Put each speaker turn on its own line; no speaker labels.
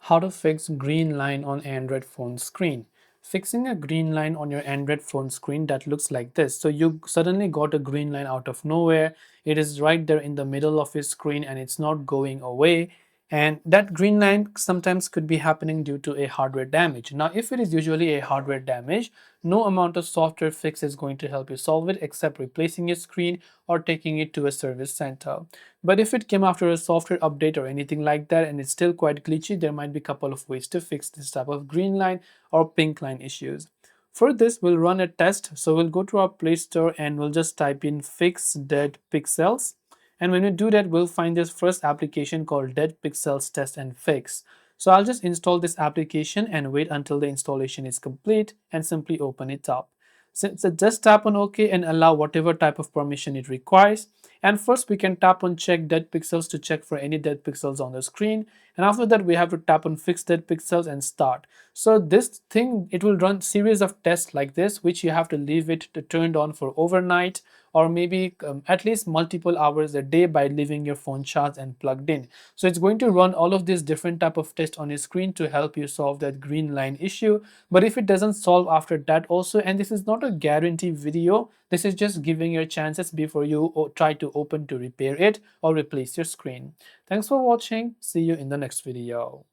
How to fix green line on Android phone screen. Fixing a green line on your Android phone screen that looks like this. So you suddenly got a green line out of nowhere. It is right there in the middle of your screen and it's not going away. And that green line sometimes could be happening due to a hardware damage. Now, if it is usually a hardware damage, no amount of software fix is going to help you solve it except replacing your screen or taking it to a service center. But if it came after a software update or anything like that and it's still quite glitchy, there might be a couple of ways to fix this type of green line or pink line issues. For this, we'll run a test. So we'll go to our Play Store and we'll just type in fix dead pixels. And when we do that, we'll find this first application called Dead Pixels Test and Fix. So I'll just install this application and wait until the installation is complete and simply open it up. So just tap on OK and allow whatever type of permission it requires. And first we can tap on check dead pixels to check for any dead pixels on the screen. And after that we have to tap on fix dead pixels and start. So this thing, it will run series of tests like this, which you have to leave it turned on for overnight or maybe at least multiple hours a day by leaving your phone charged and plugged in. So it's going to run all of these different type of tests on your screen to help you solve that green line issue. But if it doesn't solve after that also, and this is not a guarantee video, this is just giving your chances before you try to open to repair it or replace your screen. Thanks for watching. See you in the next video.